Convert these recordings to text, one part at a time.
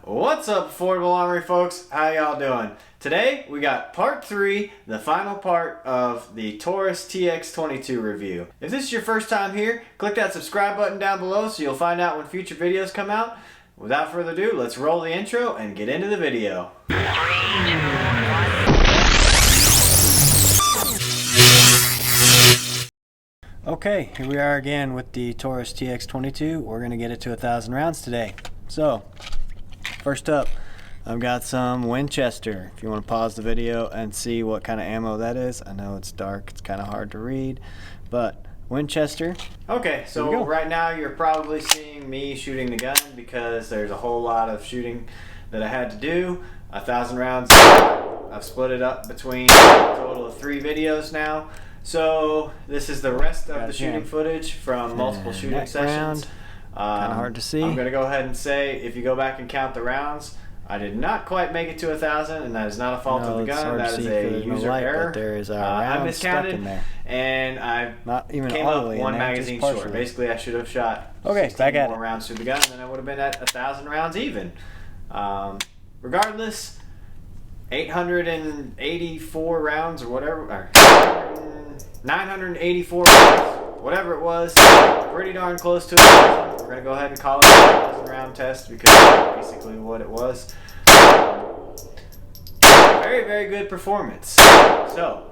What's up, Affordable Armory folks? How y'all doing? Today we got part 3, the final part of the Taurus TX22 review. If this is your first time here, click that subscribe button down below so you'll find out when future videos come out. Without further ado, let's roll the intro and get into the video. 3, 2, 1. Okay, here we are again with the Taurus TX22. We're going to get it to 1,000 rounds today. So, first up, I've got some Winchester. If you want to pause the video and see what kind of ammo that is. I know it's dark, it's kind of hard to read, but Winchester. Okay, so right now you're probably seeing me shooting the gun because there's a whole lot of shooting that I had to do. 1,000 rounds. I've split it up between a total of 3 videos now. So this is the rest of the shooting footage from multiple shooting sessions. Kind of hard to see. I'm going to go ahead and say, if you go back and count the rounds, I did not quite make it to 1,000, and that is not a fault of the gun. That is a user error. But there is a I round miscounted, stuck in there. And I Not even came all the up way one in there, magazine just short. partially. Basically, I should have shot Okay, 16 back at more it. rounds through the gun, and then I would have been at 1,000 rounds even. Regardless, 884 rounds or whatever, or 984 rounds, whatever it was, pretty darn close to it. We're going to go ahead and call it a 1,000 round test because that's basically what it was. Very, very good performance. So,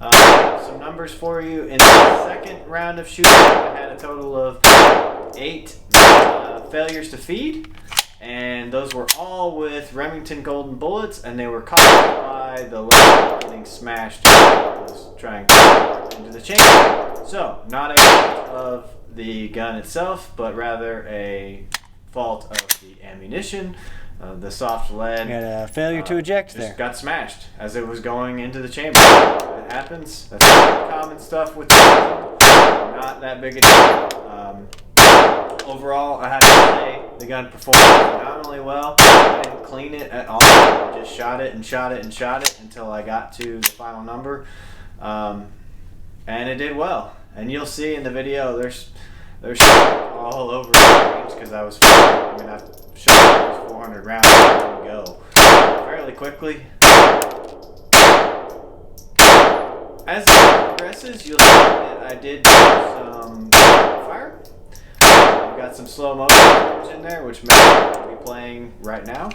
some numbers for you. In the second round of shooting, I had a total of 8 failures to feed. And those were all with Remington Golden bullets, and they were caused by the lead getting smashed when I was trying to into the chamber. So, not a fault of the gun itself, but rather a fault of the ammunition. The soft lead. You had a failure to eject just there. got smashed as it was going into the chamber. It happens. That's common stuff with the gun. Not that big a deal. Overall, I have to say the gun performed phenomenally well. I didn't clean it at all. I just shot it and shot it and shot it until I got to the final number, and it did well. And you'll see in the video there's all over the range because I mean, I've shot 400 rounds to go fairly quickly. As the game progresses, you'll see that I did do some fire. I've got some slow motion in there, which may be playing right now.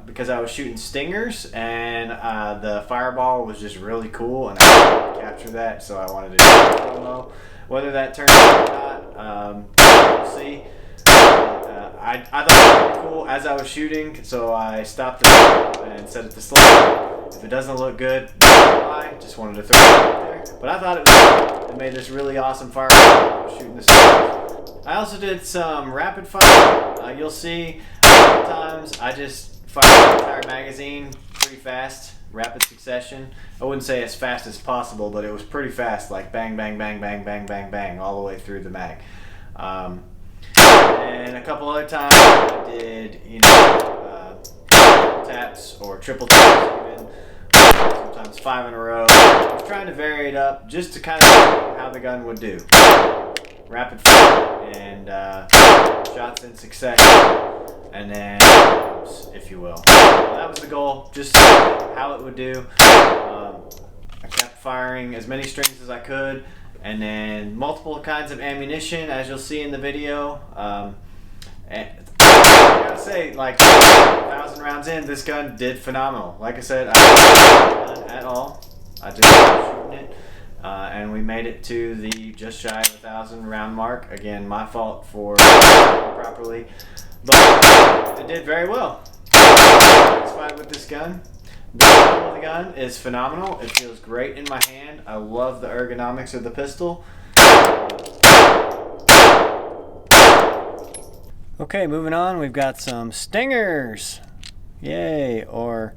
Because I was shooting stingers, and the fireball was just really cool, and I wanted to capture that, so I wanted to do slow-mo. Whether that turned out or not, we'll see. I thought it was pretty cool as I was shooting, so I stopped the video and set it to slow. If it doesn't look good, I just wanted to throw it out there. But I thought it was cool. It made this really awesome fireball when I was shooting the stingers. I also did some rapid fire. You'll see a couple times I just fired the entire magazine pretty fast, rapid succession. I wouldn't say as fast as possible, but it was pretty fast, like bang, bang, bang, bang, bang, bang, bang, all the way through the mag. And a couple other times I did, taps or triple taps even, sometimes 5 in a row. I was trying to vary it up just to kind of see how the gun would do. Rapid fire and shots in succession, and then if you will. That was the goal, just how it would do. I kept firing as many strings as I could, and then multiple kinds of ammunition, as you'll see in the video. And I gotta say, like 1,000 rounds in, this gun did phenomenal. Like I said, I didn't gun at all. I just started shooting it. And we made it to the just shy of 1,000 round mark. Again, my fault for properly, but it did very well. I'm satisfied with this gun. The feel of the gun is phenomenal. It feels great in my hand. I love the ergonomics of the pistol. Okay, moving on, we've got some stingers. Yay, or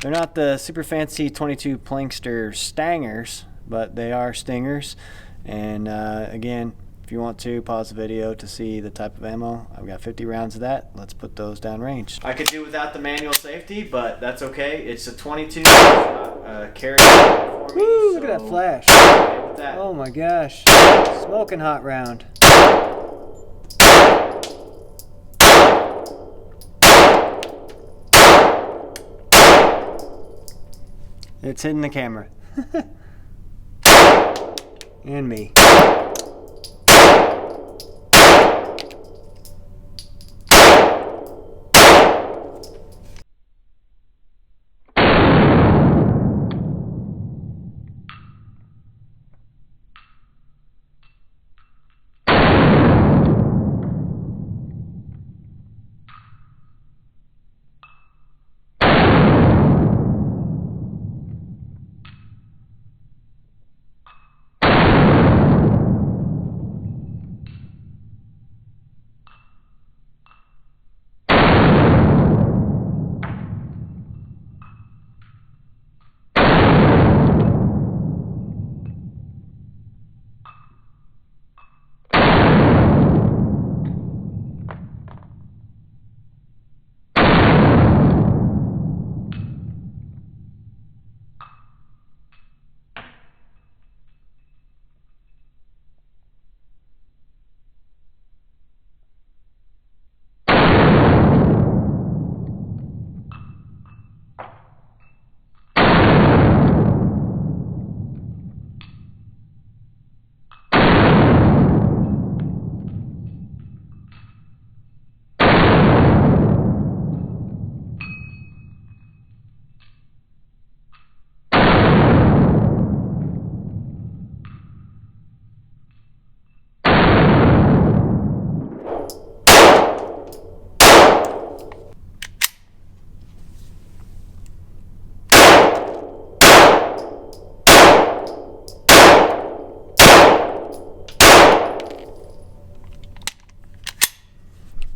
they're not the super fancy 22 Plankster stangers, but they are stingers. And again, if you want to, pause the video to see the type of ammo. I've got 50 rounds of that. Let's put those downrange. I could do without the manual safety, but that's okay. It's a 22. It's not carry for me. Woo, look at that flash. Okay with that. Oh my gosh. Smoking hot round. It's hitting the camera. And me.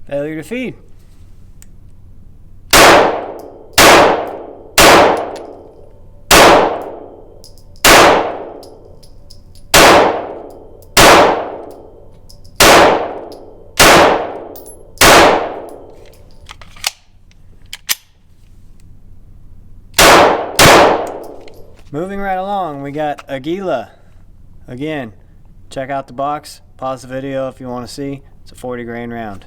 Failure to feed. Moving right along, we got Aguila. Again, check out the box, pause the video if you want to see. It's a 40 grain round.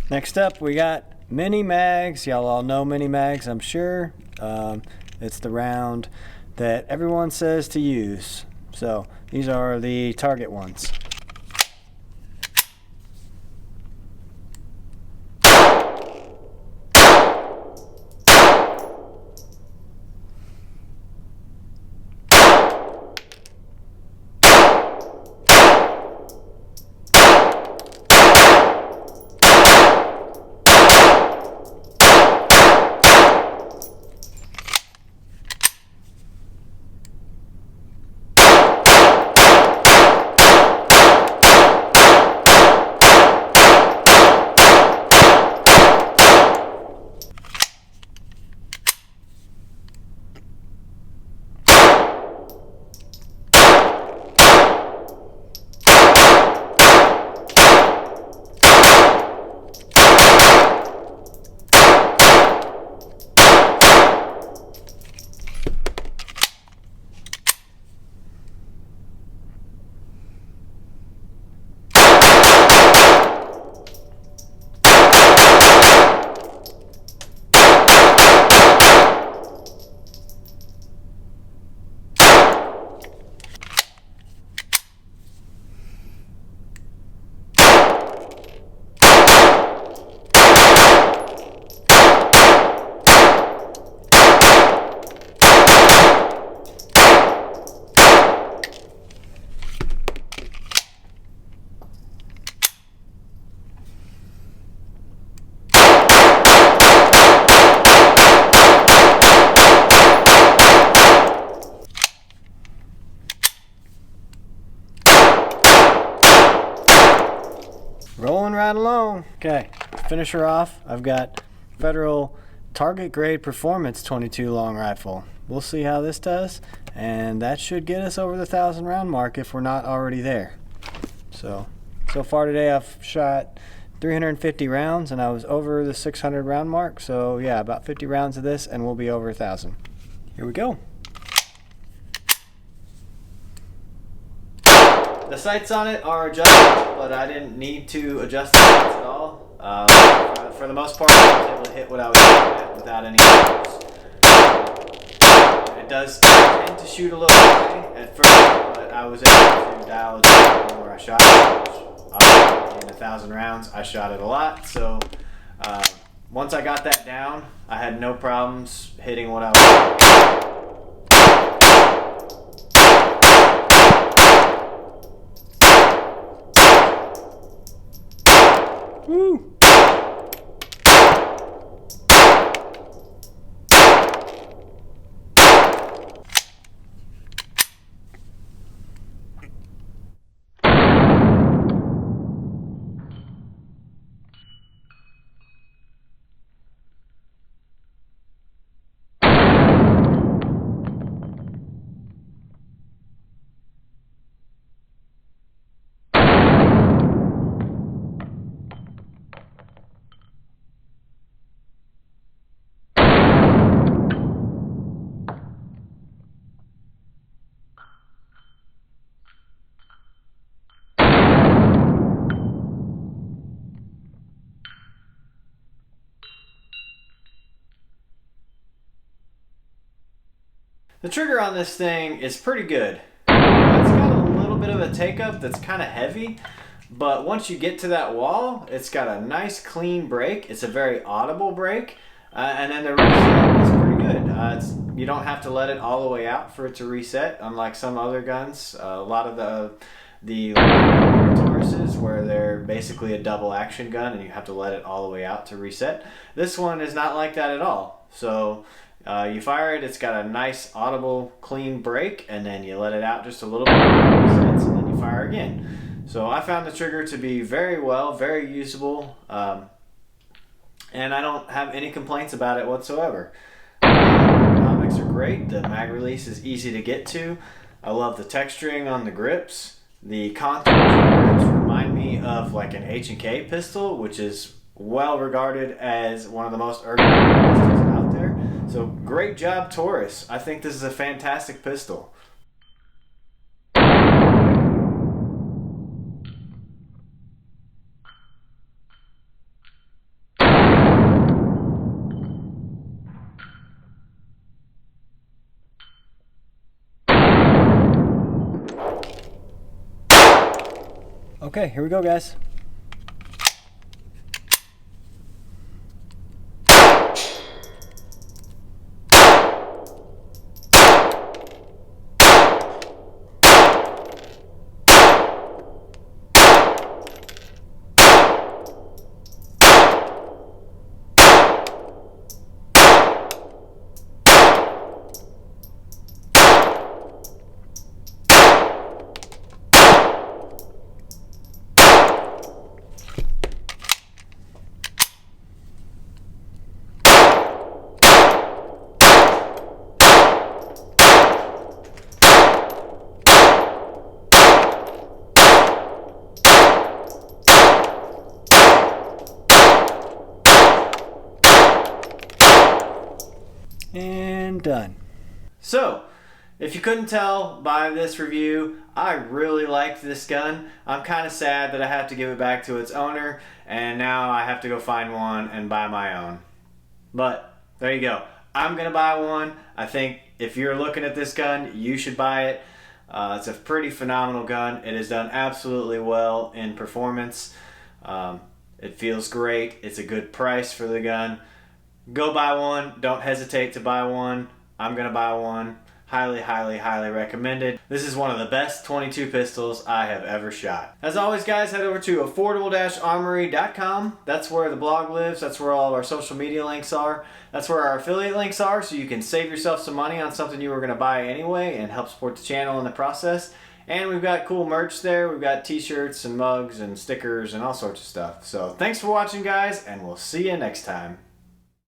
Next up, we got mini mags. Y'all all know mini mags, I'm sure. It's the round that everyone says to use. So these are the target ones. rolling right along. Okay, to finish her off, I've got Federal Target Grade Performance 22 long rifle. We'll see how this does, and that should get us over the 1,000 round mark if we're not already there. So far today I've shot 350 rounds and I was over the 600 round mark. So yeah, about 50 rounds of this and we'll be over 1,000. Here we go. The sights on it are adjustable, but I didn't need to adjust the sights at all. For the most part, I was able to hit what I was shooting at without any issues. It does tend to shoot a little high at first, but I was able to dial it down where I shot it. Obviously, in 1,000 rounds, I shot it a lot. So once I got that down, I had no problems hitting what I was shooting. Woo! The trigger on this thing is pretty good. It's got a little bit of a take-up that's kind of heavy, but once you get to that wall, it's got a nice clean break. It's a very audible break, and then the reset is pretty good. You don't have to let it all the way out for it to reset, unlike some other guns. A lot of the Tauruses, where they're basically a double action gun and you have to let it all the way out to reset. This one is not like that at all. So you fire it, it's got a nice audible clean break, and then you let it out just a little bit, resets, and then you fire again. So I found the trigger to be very usable, and I don't have any complaints about it whatsoever. The ergonomics are great. The mag release is easy to get to. I love the texturing on the grips. The contours of the grips remind me of like an H&K pistol, which is well regarded as one of the most ergonomic pistols out there. So great job, Taurus. I think this is a fantastic pistol. Okay, here we go, guys. And done. So, if you couldn't tell by this review, I really liked this gun. I'm kind of sad that I have to give it back to its owner, and now I have to go find one and buy my own. But there you go. I'm gonna buy one. I think if you're looking at this gun, you should buy it. It's a pretty phenomenal gun. It has done absolutely well in performance. It feels great. It's a good price for the gun. Go buy one. Don't hesitate to buy one. I'm gonna buy one. Highly recommended. This is one of the best 22 pistols I have ever shot. As always, guys, head over to affordable-armory.com. That's where the blog lives. That's where all of our social media links are. That's where our affiliate links are, so you can save yourself some money on something you were gonna buy anyway and help support the channel in the process. And we've got cool merch there. We've got t-shirts and mugs and stickers and all sorts of stuff. So thanks for watching, guys, and we'll see you next time.